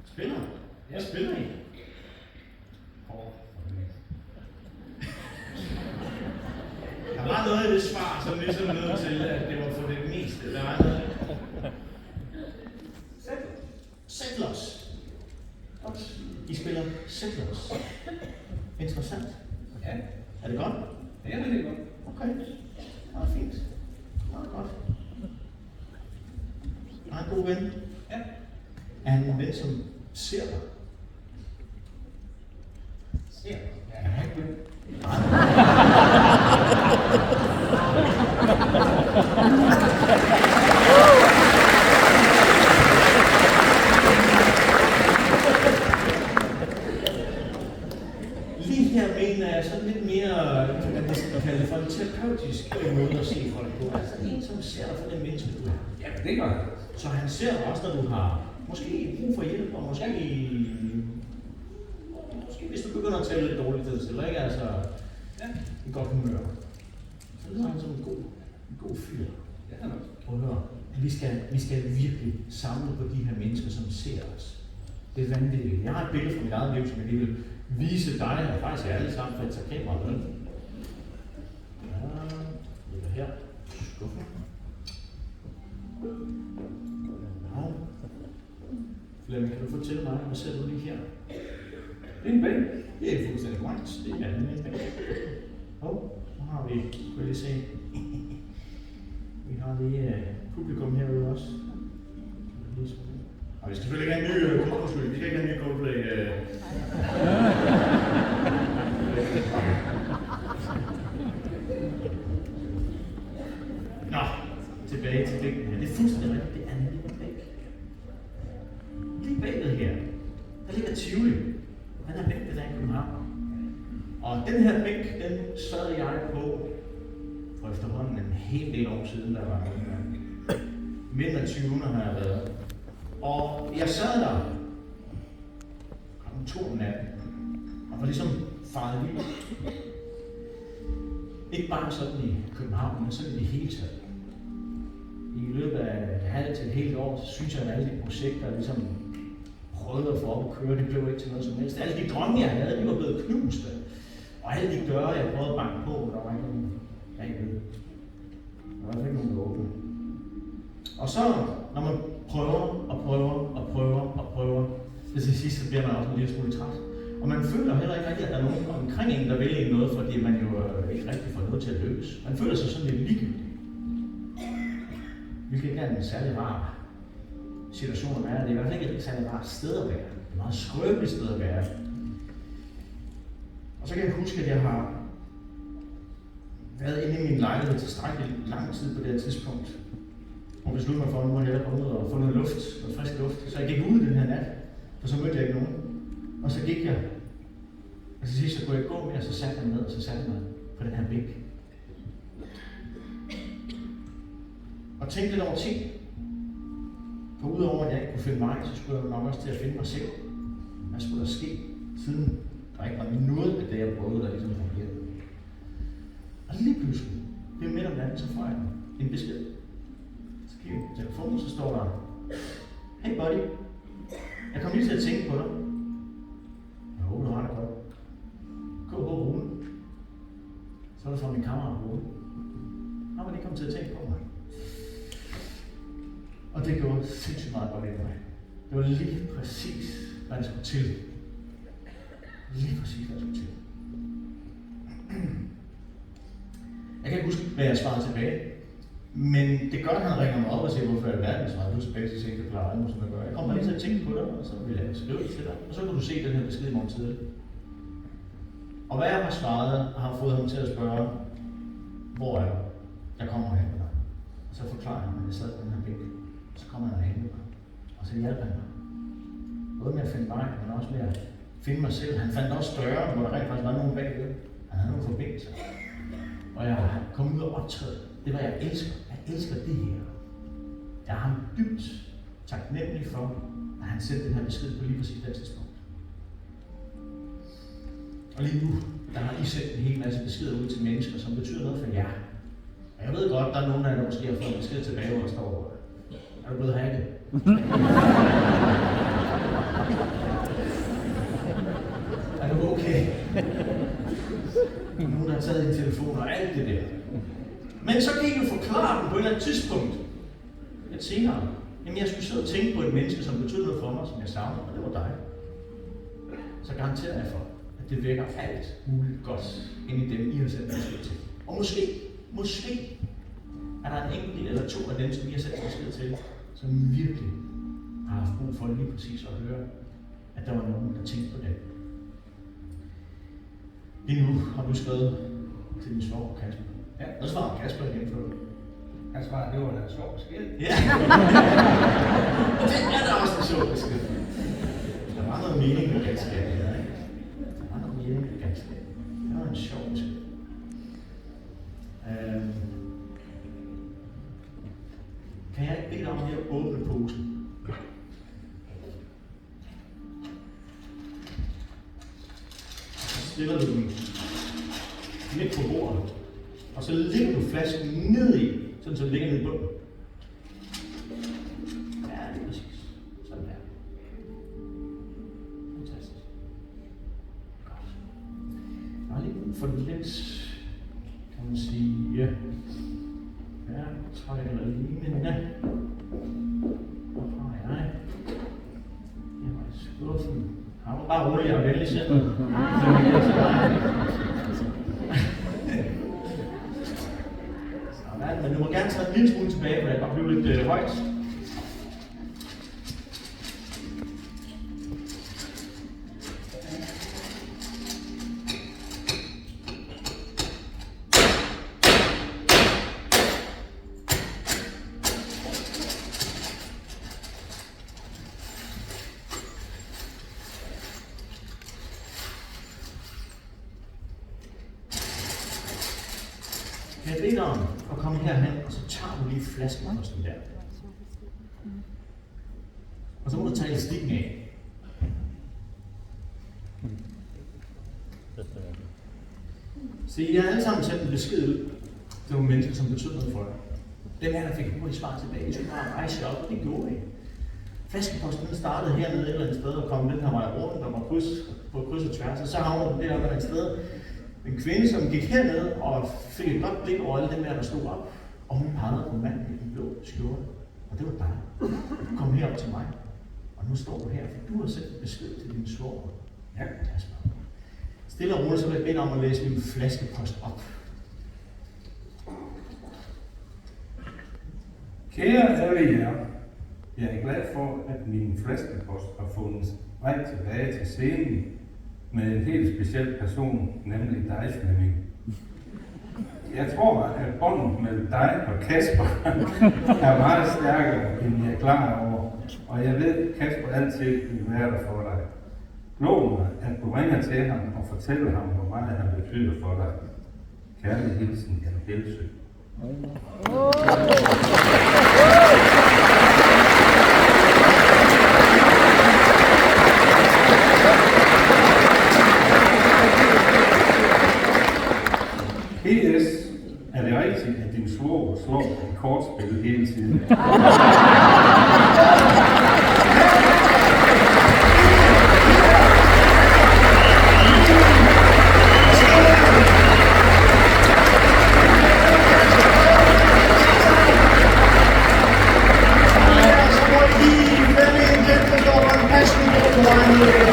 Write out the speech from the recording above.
Spiller? Jeg spiller I. Der var noget i det svar, som ligesom nødt til, at det var for det meste. Der var noget. Settlers. Godt. I spiller Settlers. Interessant. Ja. Er det godt? Det er rigtig godt. Okay. Meget fint. Meget godt. Jeg har en god ven. Ja. Er han en ven, som ser dig? Ser dig? Ja, jeg har ikke ven. Lige her mener jeg sådan lidt mere, hvad man skal kalde det for en terapeutisk måde at se folk på. Altså en, som ser dig for den menneske, du er. Ja, det gør jeg. Så han ser dig også, når du har måske brug for hjælp, og måske hvis du begynder at tale lidt dårligt til, eller ikke altså i godt humør. Så lyder han som en god fyr. Ja, nok. Prøv at høre. Vi skal virkelig samle på de her mennesker, som ser os. Det er vanvittigt. Jeg har et billede fra mit eget liv, som jeg lige vil vise dig, og faktisk er alle sammen for at tage kameraet med. Ja, ligger her. Skuffen. Ja. Flemming, kan du fortælle mig, hvad ser du lige her? Det er en bag. Det er fuldstændig korrekt. Det er nemlig en bag. Nu har vi, skal jeg lige se. Vi har lige publikum herude også. Og vi skal selvfølgelig ikke have en ny Coldplay. Vi skal ikke have en ny Coldplay. Nå, tilbage til bænken her. Det er fuldstændig rigtigt. Det er nemlig en bænk. Lige bagved her, der ligger Tivoli. Den her bænk, den er i København. Og den her bænk, den sad jeg på for efterhånden en hel del år siden, der var midten af 20'erne har jeg været. Og jeg sad der kl. 2 om natten og var ligesom faret vild. Ikke bare sådan i København, men sådan i det hele taget. I løbet af et halvt til et helt år, så synes jeg, at alle de projekter, jeg ligesom prøvede at få op at køre, det blev ikke til noget som helst. Alle de drømme, jeg havde, de var blevet knuste. Og alle de døre, jeg prøvede at banke på, der var ikke nogen bagved. Der var ikke nogen, der åbne. Og så, når man prøver, så til sidst så bliver man også en lille smule træt. Og man føler heller ikke rigtigt, at der er nogen omkring en, der vil en noget, fordi man jo ikke rigtig får noget til at lykkes. Man føler sig sådan lidt ligegyldig. Hvilket ikke er en særlig rar situation at være. Det er i hvert fald ikke et særlig rart sted at være. Det er et meget skrøbeligt sted at være. Og så kan jeg huske, at jeg har været inde i min lejlighed tilstrækkeligt lang tid på det her tidspunkt. Og besluttede mig for, at nu måtte jeg komme ud og få noget luft, noget frisk luft. Så jeg gik ud den her nat, og så mødte jeg ikke nogen. Og så gik jeg, og til sidst så kunne jeg gå med, og så satte jeg mig ned, og så satte jeg mig på den her bænk. Og tænkte lidt over ting. For udover at jeg ikke kunne finde mig, så skulle jeg nok også til at finde mig selv. Hvad skulle der ske, siden der ikke var noget af det, jeg prøvede, der ligesom fungerede. Og lige pludselig, det er midt om natten, så får jeg en besked. Så kigger jeg på telefonen, så står der: Hey buddy, jeg kom lige til at tænke på dig. Jeg håber, du har det godt. Gå på Rune. Så er det fra min kammerat Rune. Han var lige kommet til at tænke på mig. Og det gjorde sindssygt meget godt i mig. Det var lige præcis, hvad det skulle til. Lige præcis, hvad det skulle til. Jeg kan ikke huske, hvad jeg svarede tilbage. Men det gør, at han ringer mig op og siger, hvorfor er det verden, så du tilbage til sig, det plejer som jeg gør. Jeg kommer lige til at tænke på dig, og så vil jeg skrive det til dig. Og så kan du se den her besked i morgen tidlig. Og hvad jeg har svaret, har fået ham til at spørge, hvor er du? Jeg kommer og henter dig. Og så forklarer han, at jeg sad på den her bænk. Så kommer han og henter mig. Og så hjælper han mig. Både med at finde mig, men også med at finde mig selv. Han fandt også døre, hvor der rent faktisk var nogen bagved. Han havde nogle forbindelser. Og jeg kom ud og optræde. Det var, jeg elsker. Jeg elsker det her. Jeg er ham dybt taknemmelig for, at han sendte den her besked på lige præcis det tidspunkt. Og lige nu, der har I sendt en hel masse beskeder ud til mennesker, som betyder noget for jer. Og jeg ved godt, der er nogen af jer, der måske har fået en besked tilbage, hvor der står: er du blevet hacket? Men så kan I jo forklare dem på et eller andet tidspunkt. Lidt senere. Jamen jeg skulle sidde og tænke på et menneske, som betød noget for mig, som jeg savnede, og det var dig. Så garanterer jeg for, at det vækker alt muligt godt ind i dem, I har sendt besked til. Og måske er der en enkelt eller to af dem, som I har sendt besked til, som virkelig har haft brug for lige præcis at høre, at der var nogen, der tænkte på det. Lige nu har du skrevet til din svoger, Kasper. Ja, og så svarer Kasper igen for dig. Han svarer, det var da en sjov besked. Ja. Det er da også en sjov besked. Der var noget mening med galskab her, ikke? Der var noget mening med galskab. Det var en sjov besked. Kan jeg ikke bede dig om lige at åbne posen? Så stiller du den midt på bordet, og så lægger du flasken ned i, sådan så den ligger nede i bunden. Ja, det er præcis. Sådan der. Fantastisk. Godt. Der er lige for lidt, kan man sige, ja, trækker lignende. Hvor har jeg? Jeg var i skuffen. Han var bare rolig og vældig selv. Men du må gerne tage en lille smule tilbage, for det kan blive lidt højt. Jeg beder dig om at komme herhen, og så tager du lige flasken på sådan der. Og så må du tage elastikken af. Se, jeg har alle sammen sendt en besked ud til nogle mennesker, som betød noget for dig. Dem her, der fik hurtigt svar tilbage. I skulle bare rejse jer op, og det gjorde I. Flaskeposten startede hernede et eller andet sted, og kom den her vej rundt, og var på kryds og tværs, og så havnede den deroppe et sted. En kvinde, som gik herned og fik et godt blik over alle dem der stod op, og hun pegede på manden i den blå skjorte. Og det var dig. Du kom herop til mig, og nu står du her, for du har sendt en besked til din svoger. Ja, Kasper. Stille og roligt, så vil jeg bede om at læse min flaskepost op. Kære alle jer, jeg er glad for, at min flaskepost har fundet vej tilbage til scenen med en helt speciel person, nemlig dig, Flemming. Jeg tror, at båndet mellem dig og Kasper er meget stærkere, end jeg er klar over, og jeg ved, at Kasper altid vil være der for dig. Lov mig, at du ringer til ham og fortæller ham, hvor meget han betyder for dig. Kærlig hilsen, Jan Helsø. PS, er det rigtigt, at din svoger slår et kortspil hele tiden? Så må I lige vælge en gennem, der var en passende